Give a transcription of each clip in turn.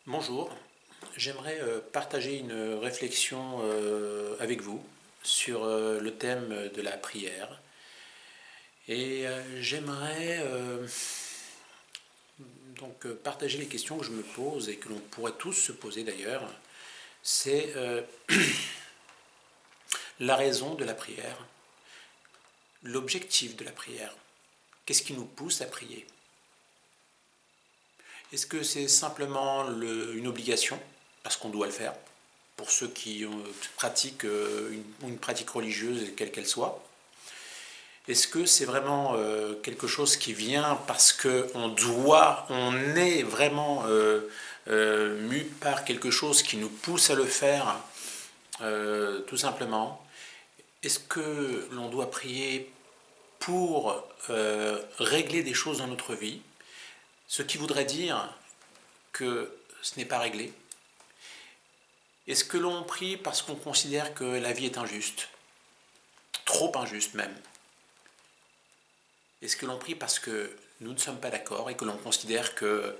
Bonjour, j'aimerais partager une réflexion avec vous sur le thème de la prière. Et j'aimerais partager les questions que je me pose et que l'on pourrait tous se poser d'ailleurs. C'est la raison de la prière, l'objectif de la prière. Qu'est-ce qui nous pousse à prier? Est-ce que c'est simplement une obligation, parce qu'on doit le faire, pour ceux qui pratiquent une pratique religieuse, quelle qu'elle soit? Est-ce que c'est vraiment quelque chose qui vient parce on est vraiment mu par quelque chose qui nous pousse à le faire, tout simplement? Est-ce que l'on doit prier pour régler des choses dans notre vie? Ce qui voudrait dire que ce n'est pas réglé. Est-ce que l'on prie parce qu'on considère que la vie est injuste? Trop injuste même. Est-ce que l'on prie parce que nous ne sommes pas d'accord et que l'on considère que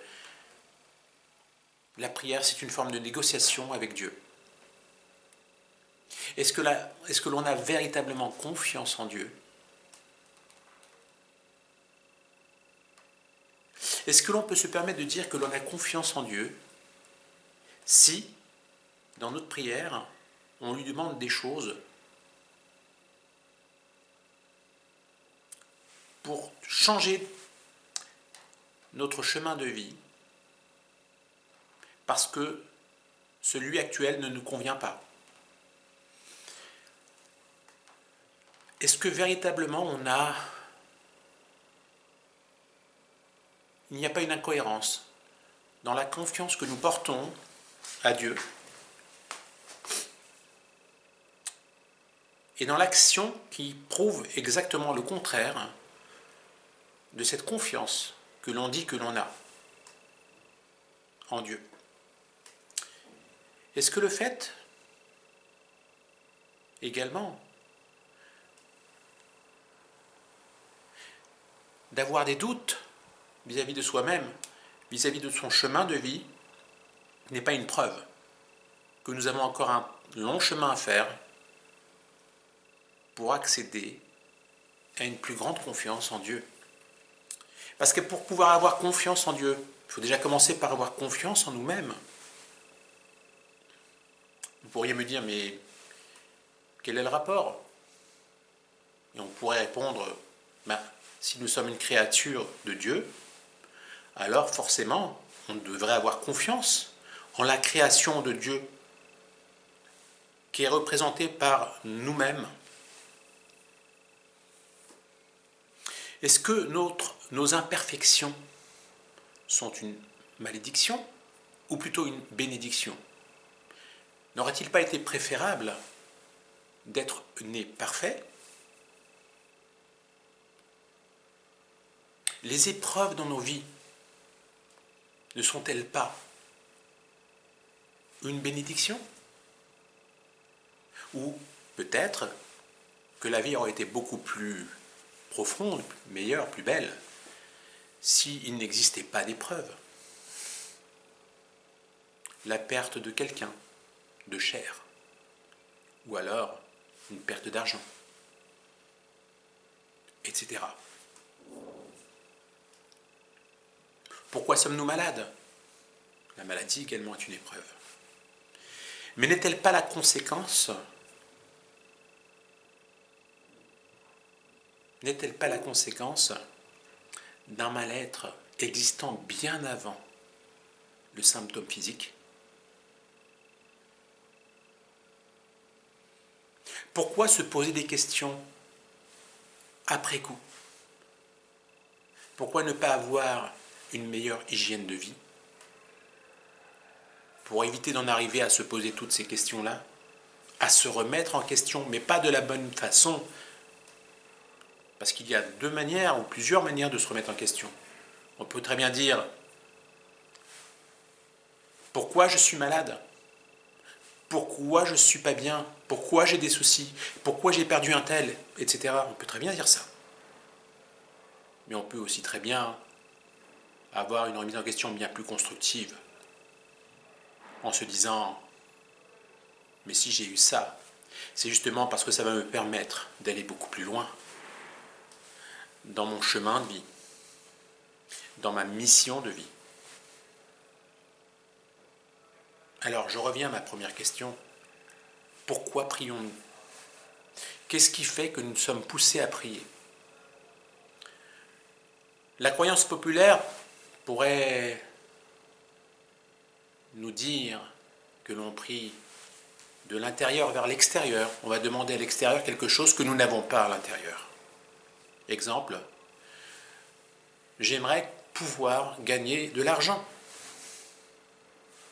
la prière c'est une forme de négociation avec Dieu? Est-ce que l'on a véritablement confiance en Dieu? Est-ce que l'on peut se permettre de dire que l'on a confiance en Dieu si, dans notre prière, on lui demande des choses pour changer notre chemin de vie parce que celui actuel ne nous convient pas? Est-ce que véritablement il n'y a pas une incohérence dans la confiance que nous portons à Dieu et dans l'action qui prouve exactement le contraire de cette confiance que l'on dit que l'on a en Dieu? Est-ce que le fait également d'avoir des doutes vis-à-vis de soi-même, vis-à-vis de son chemin de vie, n'est pas une preuve que nous avons encore un long chemin à faire pour accéder à une plus grande confiance en Dieu? Parce que pour pouvoir avoir confiance en Dieu, il faut déjà commencer par avoir confiance en nous-mêmes. Vous pourriez me dire, mais quel est le rapport? Et on pourrait répondre, si nous sommes une créature de Dieu, alors forcément, on devrait avoir confiance en la création de Dieu, qui est représentée par nous-mêmes. Est-ce que nos imperfections sont une malédiction ou plutôt une bénédiction? N'aurait-il pas été préférable d'être né parfait? Les épreuves dans nos vies ne sont-elles pas une bénédiction? Ou peut-être que la vie aurait été beaucoup plus profonde, meilleure, plus belle, s'il n'existait pas d'épreuves. La perte de quelqu'un, de chair, ou alors une perte d'argent, etc. Pourquoi sommes-nous malades? La maladie également est une épreuve. Mais n'est-elle pas la conséquence d'un mal-être existant bien avant le symptôme physique? Pourquoi se poser des questions après coup? Pourquoi ne pas avoir une meilleure hygiène de vie pour éviter d'en arriver à se poser toutes ces questions-là, à se remettre en question, mais pas de la bonne façon, parce qu'il y a deux manières ou plusieurs manières de se remettre en question. On peut très bien dire pourquoi je suis malade, pourquoi je ne suis pas bien, pourquoi j'ai des soucis, pourquoi j'ai perdu un tel, etc. On peut très bien dire ça. Mais on peut aussi très bien avoir une remise en question bien plus constructive. en se disant « mais si j'ai eu ça, c'est justement parce que ça va me permettre d'aller beaucoup plus loin dans mon chemin de vie, dans ma mission de vie. » Alors je reviens à ma première question. Pourquoi prions-nous? Qu'est-ce qui fait que nous sommes poussés à prier? La croyance populaire pourrait nous dire que l'on prie de l'intérieur vers l'extérieur. On va demander à l'extérieur quelque chose que nous n'avons pas à l'intérieur. Exemple, j'aimerais pouvoir gagner de l'argent.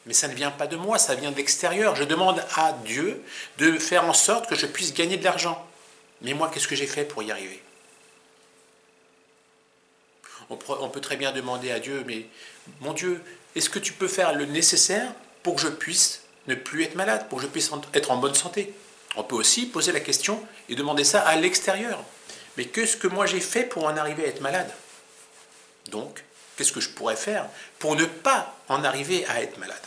Mais ça ne vient pas de moi, ça vient de l'extérieur. Je demande à Dieu de faire en sorte que je puisse gagner de l'argent. Mais moi, qu'est-ce que j'ai fait pour y arriver? On peut très bien demander à Dieu, mais mon Dieu, est-ce que tu peux faire le nécessaire pour que je puisse ne plus être malade, pour que je puisse être en bonne santé? On peut aussi poser la question et demander ça à l'extérieur. Mais qu'est-ce que moi j'ai fait pour en arriver à être malade? Donc, qu'est-ce que je pourrais faire pour ne pas en arriver à être malade?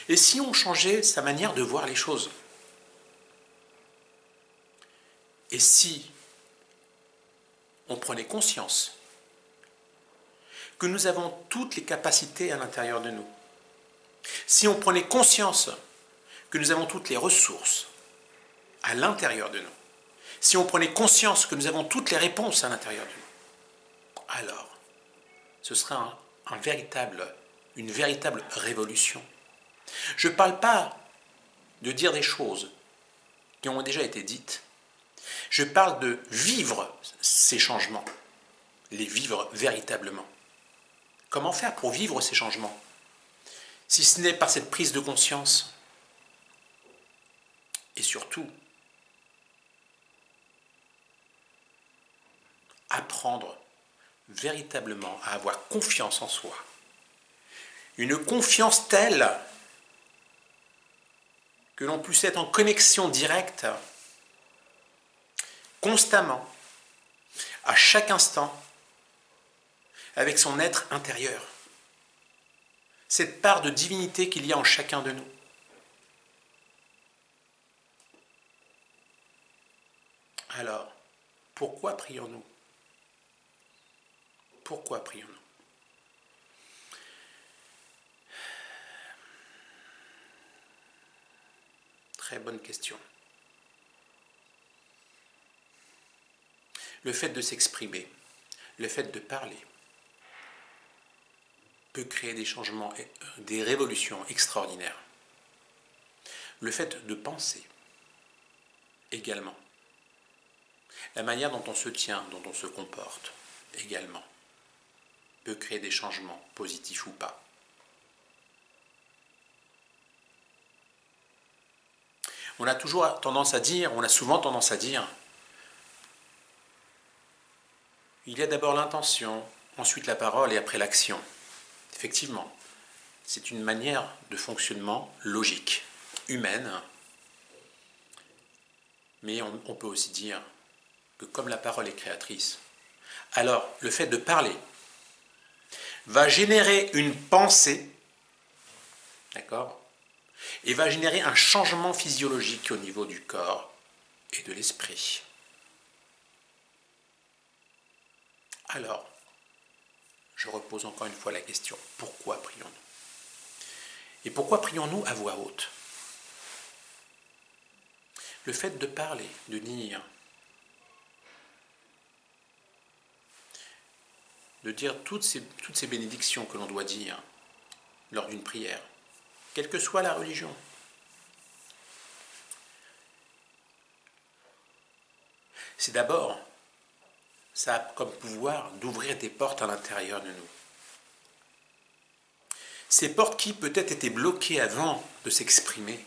Et si on changeait sa manière de voir les choses? Et si on prenait conscience que nous avons toutes les capacités à l'intérieur de nous? Si on prenait conscience que nous avons toutes les ressources à l'intérieur de nous, si on prenait conscience que nous avons toutes les réponses à l'intérieur de nous, alors ce serait une véritable révolution. Je ne parle pas de dire des choses qui ont déjà été dites. Je parle de vivre ces changements, les vivre véritablement. Comment faire pour vivre ces changements? Si ce n'est par cette prise de conscience, et surtout, apprendre véritablement à avoir confiance en soi. Une confiance telle que l'on puisse être en connexion directe, constamment, à chaque instant, avec son être intérieur. Cette part de divinité qu'il y a en chacun de nous. Alors, pourquoi prions-nous? Pourquoi prions-nous? Très bonne question. Le fait de s'exprimer, le fait de parler, peut créer des changements, des révolutions extraordinaires. Le fait de penser, également. La manière dont on se tient, dont on se comporte, également, peut créer des changements, positifs ou pas. On a souvent tendance à dire, il y a d'abord l'intention, ensuite la parole et après l'action. Effectivement, c'est une manière de fonctionnement logique, humaine, mais on peut aussi dire que comme la parole est créatrice, alors le fait de parler va générer une pensée, d'accord, et va générer un changement physiologique au niveau du corps et de l'esprit. Alors, je repose encore une fois la question, pourquoi prions-nous? Et pourquoi prions-nous à voix haute? Le fait de parler, de dire toutes ces bénédictions que l'on doit dire lors d'une prière, quelle que soit la religion. C'est d'abord, ça a comme pouvoir d'ouvrir des portes à l'intérieur de nous. Ces portes qui peut-être étaient bloquées avant de s'exprimer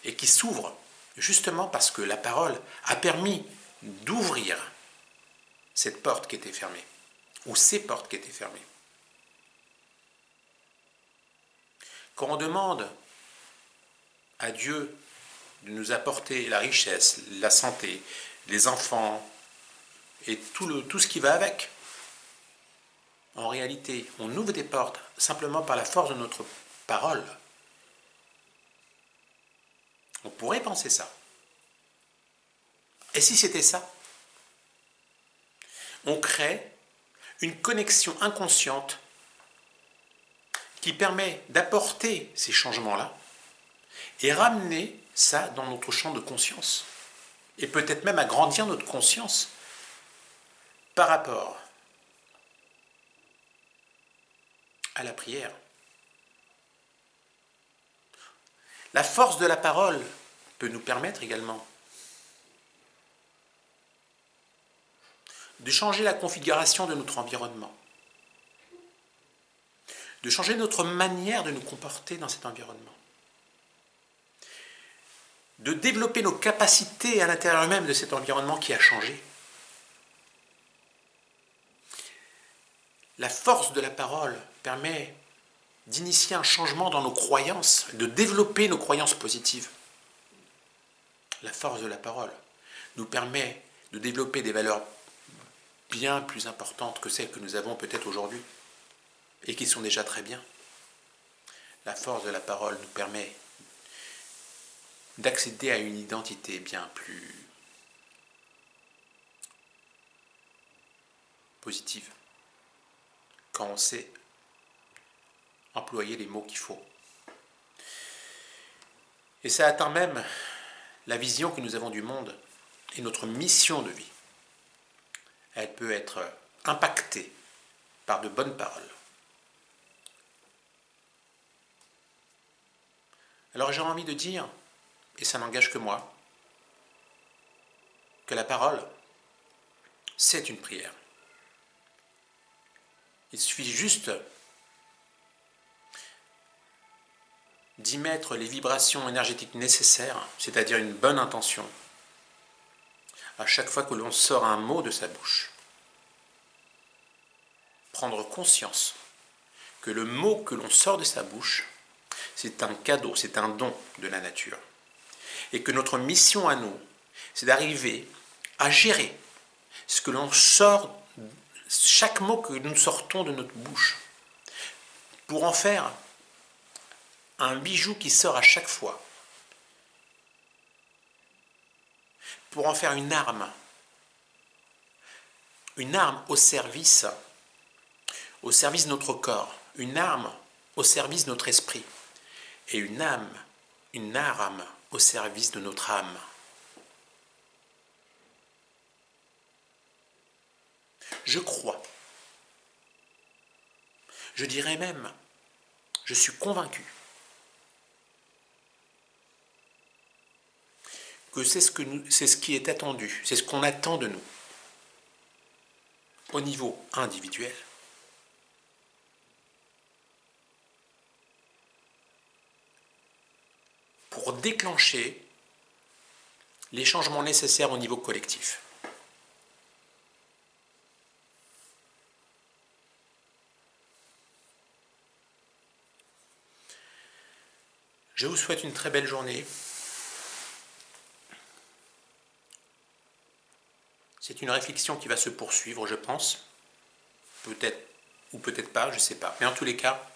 et qui s'ouvrent justement parce que la parole a permis d'ouvrir cette porte qui était fermée, ou ces portes qui étaient fermées. Quand on demande à Dieu de nous apporter la richesse, la santé, les enfants et tout ce qui va avec, en réalité, on ouvre des portes simplement par la force de notre parole, on pourrait penser ça. Et si c'était ça? On crée une connexion inconsciente qui permet d'apporter ces changements-là et ramener ça dans notre champ de conscience. Et peut-être même agrandir notre conscience par rapport à la prière. La force de la parole peut nous permettre également de changer la configuration de notre environnement, de changer notre manière de nous comporter dans cet environnement, de développer nos capacités à l'intérieur même de cet environnement qui a changé. La force de la parole permet d'initier un changement dans nos croyances, de développer nos croyances positives. La force de la parole nous permet de développer des valeurs bien plus importantes que celles que nous avons peut-être aujourd'hui et qui sont déjà très bien. La force de la parole nous permet d'accéder à une identité bien plus positive quand on sait employer les mots qu'il faut. Et ça atteint même la vision que nous avons du monde et notre mission de vie. Elle peut être impactée par de bonnes paroles. Alors j'ai envie de dire, et ça n'engage que moi, que la parole, c'est une prière. Il suffit juste d'y mettre les vibrations énergétiques nécessaires, c'est-à-dire une bonne intention, à chaque fois que l'on sort un mot de sa bouche. Prendre conscience que le mot que l'on sort de sa bouche, c'est un cadeau, c'est un don de la nature. Et que notre mission à nous, c'est d'arriver à gérer ce que l'on sort, chaque mot que nous sortons de notre bouche, pour en faire un bijou qui sort à chaque fois, pour en faire une arme au service de notre corps, une arme au service de notre esprit, et une arme au service de notre âme. Je crois, je dirais même, je suis convaincu que c'est ce qui est attendu, c'est ce qu'on attend de nous, au niveau individuel, pour déclencher les changements nécessaires au niveau collectif. Je vous souhaite une très belle journée. C'est une réflexion qui va se poursuivre, je pense. Peut-être ou peut-être pas, je ne sais pas. Mais en tous les cas,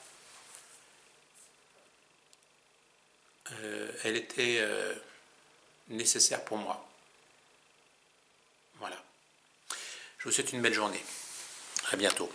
elle était nécessaire pour moi. Voilà. Je vous souhaite une belle journée. À bientôt.